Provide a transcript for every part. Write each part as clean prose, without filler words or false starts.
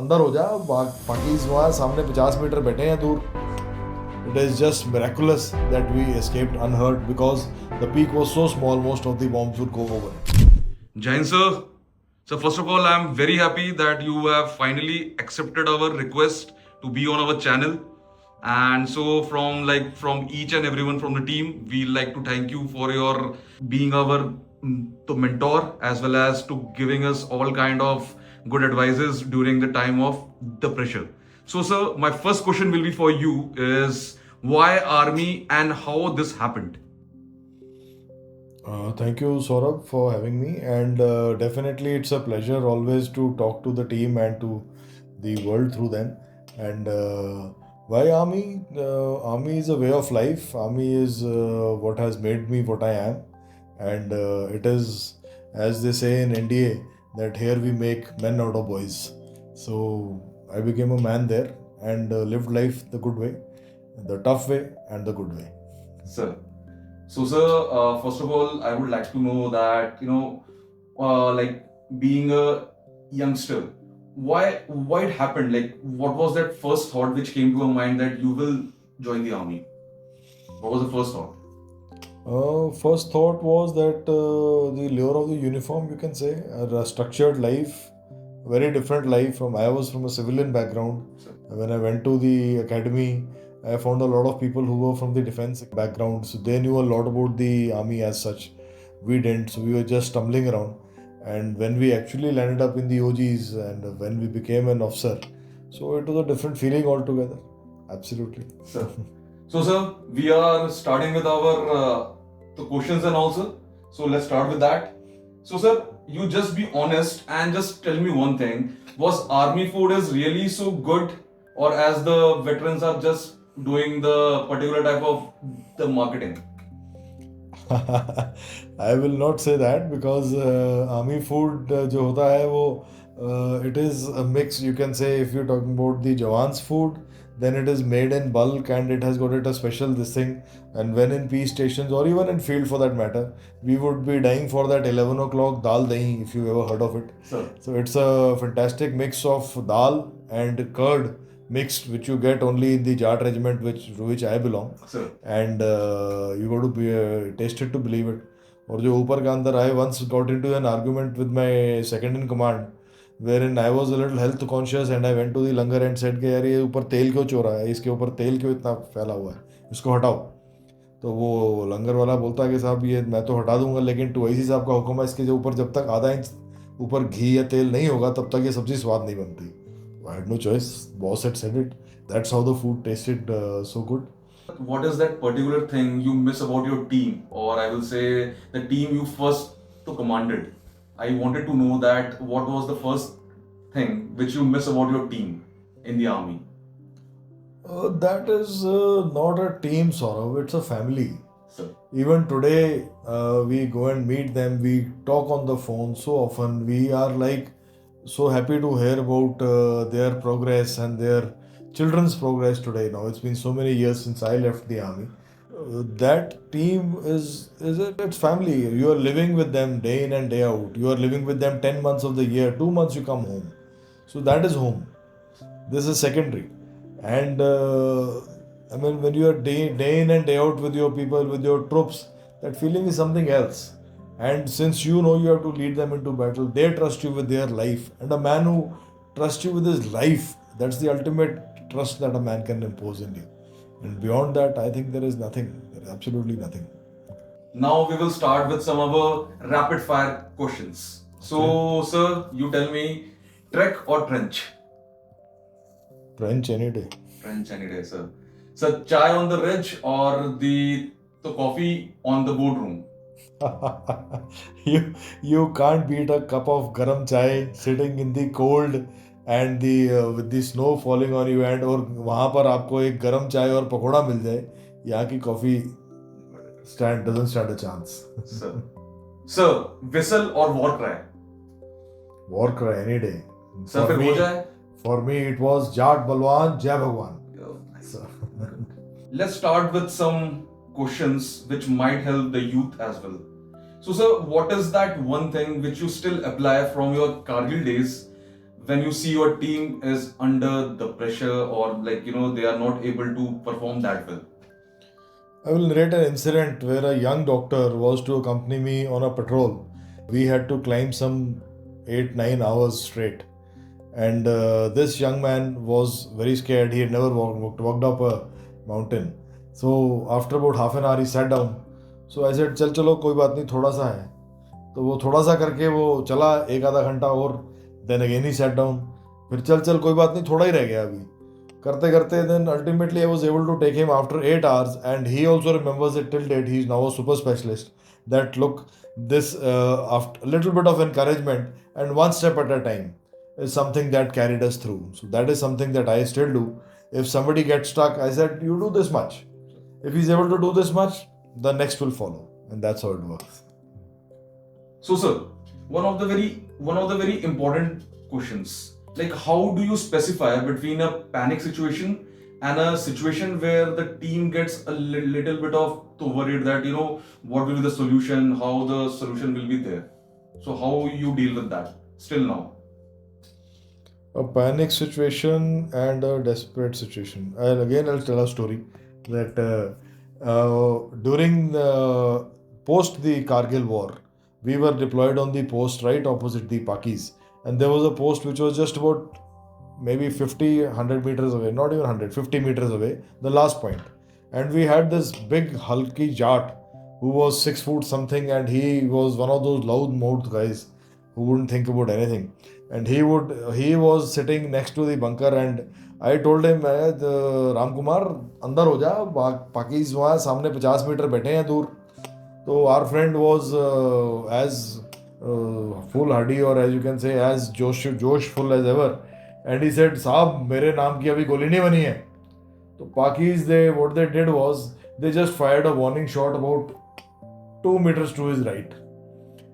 अंदर हो जा, पाकिज वहाँ सामने 50 मीटर बैठे हैं दूर. It is just miraculous that we escaped unhurt because the peak was so small, most of the bombs would go over. Jain sir, so first of all, I'm very happy that you have finally accepted our request to be on our channel. And so from each and everyone from the team, we like to thank you for your being our the mentor, as well as to giving us all kind of good advices during the time of the pressure. So sir, my first question will be for you is why army and how this happened? Thank you, Saurabh, for having me. And definitely, it's a pleasure always to talk to the team and to the world through them. And why army? Army is a way of life. Army is what has made me what I am. And it is, as they say in NDA, that here we make men out of boys. So I became a man there and lived life the good way, the tough way, and the good way. Sir. So, sir, first of all, I would like to know that, like being a youngster, why it happened? Like, what was that first thought which came to your mind that you will join the army? What was the first thought? First thought was that the lure of the uniform, you can say, a structured life, very different life from. I was from a civilian background. Sir. When I went to the academy, I found a lot of people who were from the defense background, so they knew a lot about the army as such. We didn't, so we were just stumbling around. And when we actually landed up in the OGs and when we became an officer, so it was a different feeling altogether. Absolutely. Sir. So, sir, we are starting with our the questions and also. So let's start with that. So, sir, you just be honest and just tell me one thing: was army food is really so good, or as the veterans are just doing the particular type of the marketing? I will not say that because army food जो होता है वो it is a mix. You can say if you're talking about the Jawan's food, then it is made in bulk and it has got it a special this thing. And when in peace stations or even in field for that matter, we would be dying for that 11 o'clock dal dahi if you ever heard of it. Sir. So it's a fantastic mix of dal and curd mixed, which you get only in the Jat regiment, which I belong. Sir. And you got to be taste it to believe it. और जो ऊपर का अंदर I once got into an argument with my second in command, wherein I was a little health conscious and I went to the langar and said कि यार ये ऊपर तेल क्यों चो रहा है, इसके ऊपर तेल क्यों इतना फैला हुआ है, इसको हटाओ. तो वो लंगर वाला बोलता है कि साहब ये मैं तो हटा दूंगा, लेकिन टूआईसी साहब का हुक्म है इसके जो ऊपर जब तक आधा इंच ऊपर घी या तेल नहीं होगा तब तक ये सब्जी स्वाद नहीं बनती. I had no choice. Boss had said it. That's how the food tasted so good. What is that particular thing you miss about your team, or I will say the team you first commanded? I wanted to know that what was the first thing which you miss about your team in the army? That is not a team, Saurav. It's a family. Sir. Even today, we go and meet them. We talk on the phone so often. We are like so happy to hear about their progress and their children's progress today. Now it's been so many years since I left the army. That team it's family. You are living with them day in and day out. You are living with them 10 months of the year. 2 months you come home. So that is home. This is secondary. And I mean, when you are day in and day out with your people, with your troops, that feeling is something else. And since you know you have to lead them into battle, they trust you with their life. And a man who trusts you with his life, that's the ultimate trust that a man can impose in you. And beyond that, I think there is nothing. There is absolutely nothing. Now we will start with some of our rapid fire questions. So, sir, you tell me, trek or trench? Trench any day. Trench any day, sir. Sir, chai on the ridge or the coffee on the boardroom? you can't beat a cup of garam chai sitting in the cold and the with the snow falling on you and और वहाँ पर आपको एक गरम चाय और पकोड़ा मिल जाए, यहाँ की coffee doesn't stand a chance. Sir, whistle or war cry? War cry any day. Sir, फिर हो जाए? For me it was Jat बलवान जय भगवान. Let's start with some questions which might help the youth as well. So, sir, what is that one thing which you still apply from your Kargil days when you see your team is under the pressure, or like they are not able to perform that well? I will narrate an incident where a young doctor was to accompany me on a patrol. We had to climb some 8-9 hours straight. And this young man was very scared. He had never walked up a mountain. So after about half an hour, he sat down. So I said, चल चलो कोई बात नहीं, थोड़ा सा है. तो वो थोड़ा सा करके वो चला एक आधा घंटा और. Then again he sat down. फिर चल चल कोई बात नहीं, थोड़ा ही रह गया अभी. करते करते then ultimately I was able to take him after 8 hours, and he also remembers it till date. He is now a super specialist. That look, this after a little bit of encouragement and one step at a time is something that carried us through. So that is something that I still do. If somebody gets stuck, I said, you do this much. If he's able to do this much, the next will follow. And that's how it works. So sir, one of the very important questions, like how do you specify between a panic situation and a situation where the team gets a little bit of worried that what will be the solution, how the solution will be there? So how you deal with that still now? A panic situation and a desperate situation. I'll tell a story that during the post the Kargil War, we were deployed on the post right opposite the Pakis, and there was a post which was just about maybe 50, 100 meters away, not even 100, 50 meters away, the last point. And we had this big hulky Jat who was 6 foot something, and he was one of those loud mouthed guys who wouldn't think about anything. And he was sitting next to the bunker, and I told him, Ram Kumar अंदर हो जा, पाकिस वहाँ सामने 50 metre बैठे हैं दूर. So our friend was as foolhardy, or as you can say, as joshful as ever. And he said, साहब मेरे नाम की अभी गोली नहीं बनी है. So Pakis, what they did was, they just fired a warning shot about 2 meters to his right.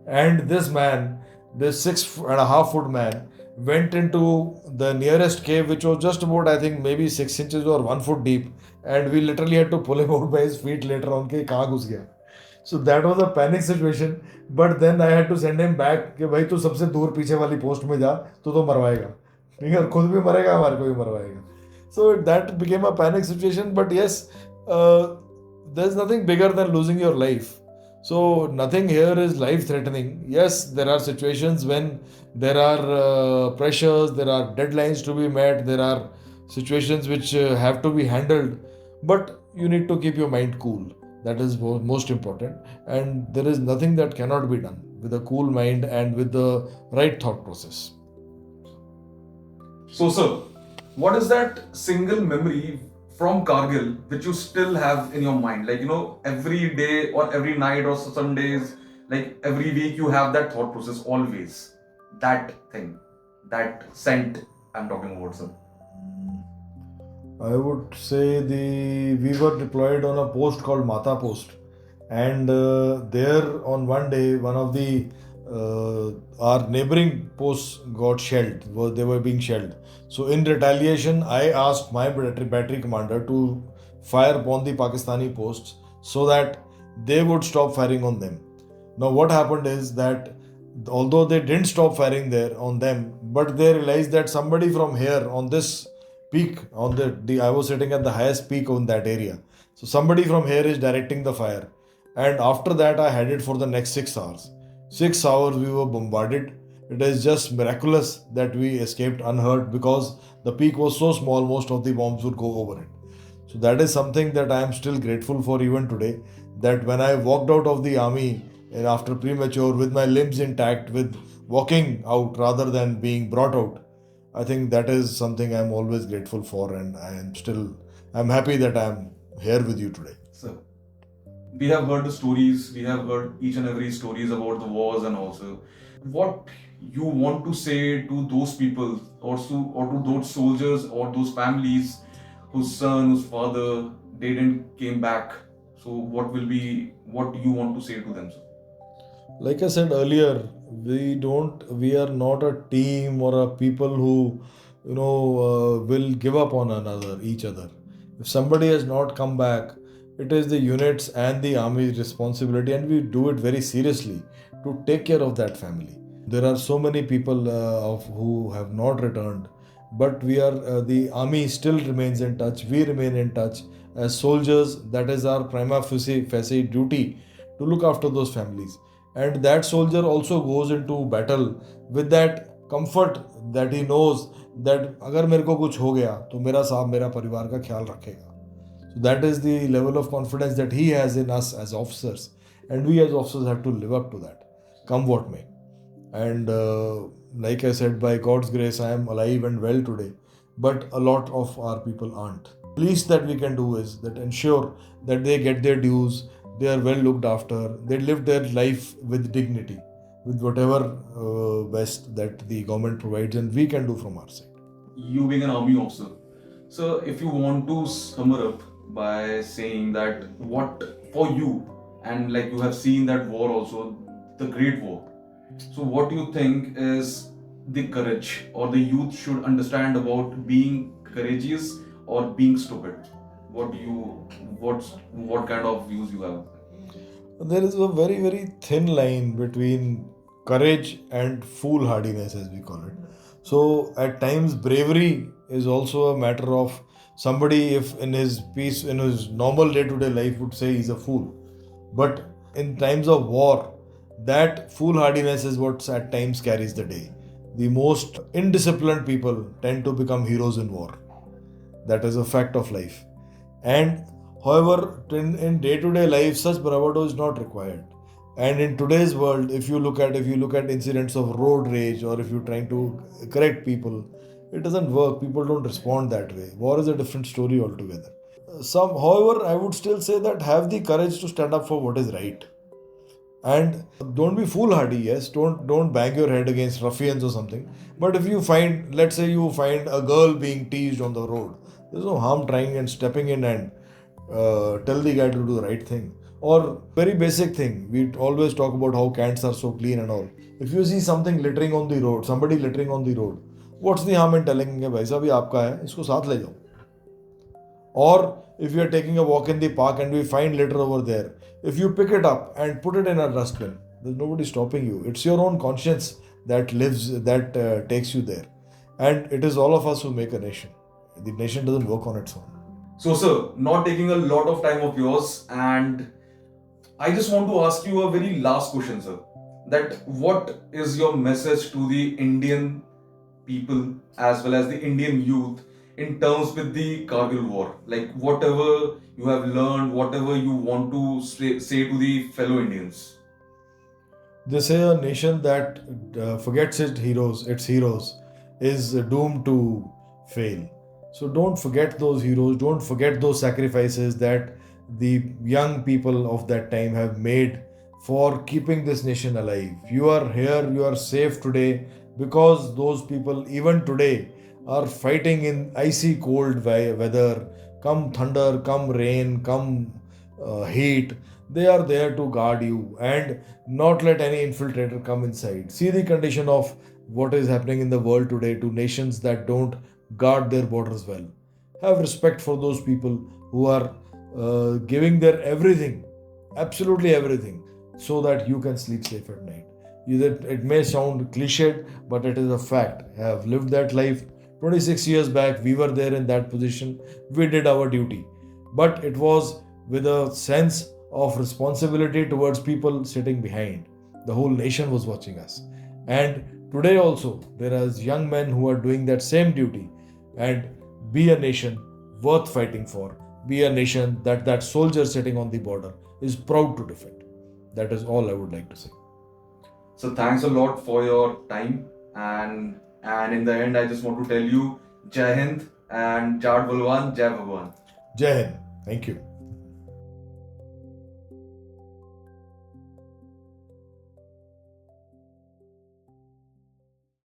And this man, this 6.5 foot man, went into the nearest cave, which was just about, I think, maybe 6 inches or 1 foot deep. And we literally had to pull him out by his feet later on. कि कहाँ घुस गया. So that was a panic situation. But then I had to send him back कि भाई तू सबसे दूर पीछे वाली पोस्ट में जा, तू तो मरवाएगा. ठीक है, खुद भी मरेगा, हमारे को भी मरवाएगा. So that became a panic situation. But yes, there's nothing bigger than losing your life. So nothing here is life-threatening. Yes, there are situations when there are pressures, there are deadlines to be met, there are situations which have to be handled, but you need to keep your mind cool. That is most important. And there is nothing that cannot be done with a cool mind and with the right thought process. So sir, what is that single memory from Kargil which you still have in your mind? Like, every day or every night or some days, like every week you have that thought process always. That thing, that scent I'm talking about, sir. I would say we were deployed on a post called Mata Post. And there on one day, one of the our neighboring posts got shelled. They were being shelled. So in retaliation, I asked my battery commander to fire upon the Pakistani posts so that they would stop firing on them. Now what happened is that although they didn't stop firing there on them, but they realized that somebody from here on this peak, on I was sitting at the highest peak on that area. So somebody from here is directing the fire. And after that, I had it for the next 6 hours. 6 hours we were bombarded. It is just miraculous that we escaped unhurt because the peak was so small, most of the bombs would go over it. So that is something that I am still grateful for even today, that when I walked out of the army and after premature with my limbs intact, with walking out rather than being brought out, I think that is something I'm always grateful for, and I'm happy that I'm here with you today. Sir, we have heard the stories, we have heard each and every stories about the wars, and also what you want to say to those people or to those soldiers or those families whose son, whose father, they didn't came back. So what you want to say to them, sir? Like I said earlier, we are not a team or a people who, will give up on each other. If somebody has not come back, it is the units and the army's responsibility, and we do it very seriously to take care of that family. There are so many people of who have not returned, but we are the army still remains in touch. We remain in touch as soldiers. That is our prima facie duty to look after those families. And that soldier also goes into battle with that comfort that he knows that अगर मेरे को कुछ हो गया तो मेरा साहब मेरा परिवार का ख्याल रखेगा. So that is the level of confidence that he has in us as officers, and we as officers have to live up to that, come what may. And like I said, by God's grace, I am alive and well today. But a lot of our people aren't. The least that we can do is that ensure that they get their dues, they are well looked after, they live their life with dignity, with whatever best that the government provides and we can do from our side. You being an army officer, so if you want to sum it up by saying that what for you, and like you have seen that war also, the Great War. So what do you think is the courage or the youth should understand about being courageous or being stupid? What kind of views you have? There is a very, very thin line between courage and foolhardiness, as we call it. So, at times, bravery is also a matter of somebody, if in his in his normal day to day life, would say he's a fool. But in times of war, that foolhardiness is what at times carries the day. The most indisciplined people tend to become heroes in war. That is a fact of life. And however, in day-to-day life, such bravado is not required. And in today's world, if you look at incidents of road rage, or if you're trying to correct people, it doesn't work. People don't respond that way. War is a different story altogether. However, I would still say that have the courage to stand up for what is right. And don't be foolhardy. Yes, don't bang your head against ruffians or something. But if you find, let's say you find a girl being teased on the road, there's no harm trying and stepping in and tell the guy to do the right thing. Or very basic thing, we always talk about how cats are so clean and all. If you see something littering on the road, somebody littering on the road, what's the harm in telling him, भाई साहब ये आपका है, इसको साथ ले जाओ. Or if you are taking a walk in the park and we find litter over there, if you pick it up and put it in a dustbin, there's nobody stopping you. It's your own conscience that takes you there. And it is all of us who make a nation. The nation doesn't work on its own. So, sir, not taking a lot of time of yours, and I just want to ask you a very last question, sir. That what is your message to the Indian people as well as the Indian youth in terms with the Kargil War? Like whatever you have learned, whatever you want to say to the fellow Indians. They say a nation that forgets its heroes, is doomed to fail. So don't forget those heroes, don't forget those sacrifices that the young people of that time have made for keeping this nation alive. You are here, you are safe today because those people, even today, are fighting in icy cold weather, come thunder, come rain, come heat. They are there to guard you and not let any infiltrator come inside. See the condition of what is happening in the world today to nations that don't guard their borders well. Have respect for those people who are giving their everything, absolutely everything, so that you can sleep safe at night. It may sound cliched, but it is a fact. I have lived that life. 26 years back, we were there in that position. We did our duty. But it was with a sense of responsibility towards people sitting behind. The whole nation was watching us. And today also, there are young men who are doing that same duty. And be a nation worth fighting for. Be a nation that soldier sitting on the border is proud to defend. That is all I would like to say. So thanks a lot for your time, and in the end I just want to tell you Jai Hind and Jai Balwan, Jai Bhagwan. Jai Hind. Thank you.